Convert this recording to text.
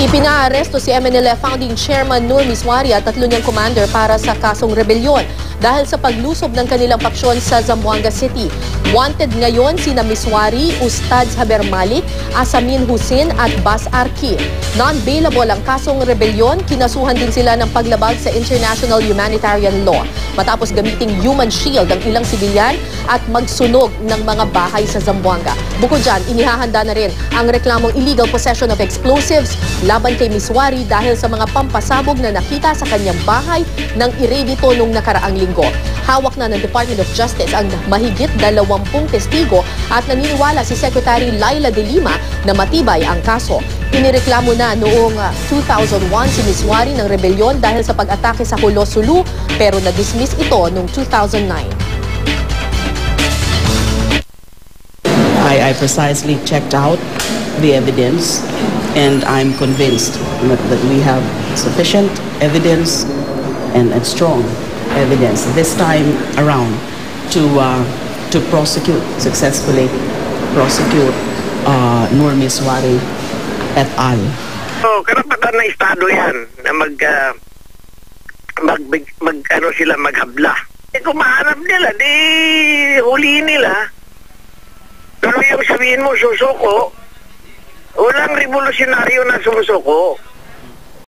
Ipinaaresto si MNLF founding chairman Nur Miswari at 3 niyang commander para sa kasong rebelyon dahil sa paglusob ng kanilang paksyon sa Zamboanga City. Wanted ngayon sina Miswari, Ustadz Haber Malik, Asamin Hussein at Bas Arki. Non-bailable ang kasong rebelyon, kinasuhan din sila ng paglabag sa international humanitarian law matapos gamiting human shield ang ilang sibilyan at magsunog ng mga bahay sa Zamboanga. Bukod dyan, inihahanda na rin ang reklamong illegal possession of explosives laban kay Miswari dahil sa mga pampasabog na nakita sa kanyang bahay ng iredito nung nakaraang linggo. Hawak na ng Department of Justice ang mahigit 20 testigo at naniniwala si Secretary Laila de Lima na matibay ang kaso. Inireklamo na noong 2001 si Miswari ng rebelyon dahil sa pag-atake sa Hulo Sulu pero na-dismiss ito noong 2009. I precisely checked out the evidence and I'm convinced that we have sufficient evidence and strong evidence this time around to successfully prosecute Nur Miswari et al. So, karapatan ng Estado yan na sila maghabla. Kung mahanap nila, di huliin nila. Pero yung sabihin mo, susuko, walang revolusyonaryo na sumusuko.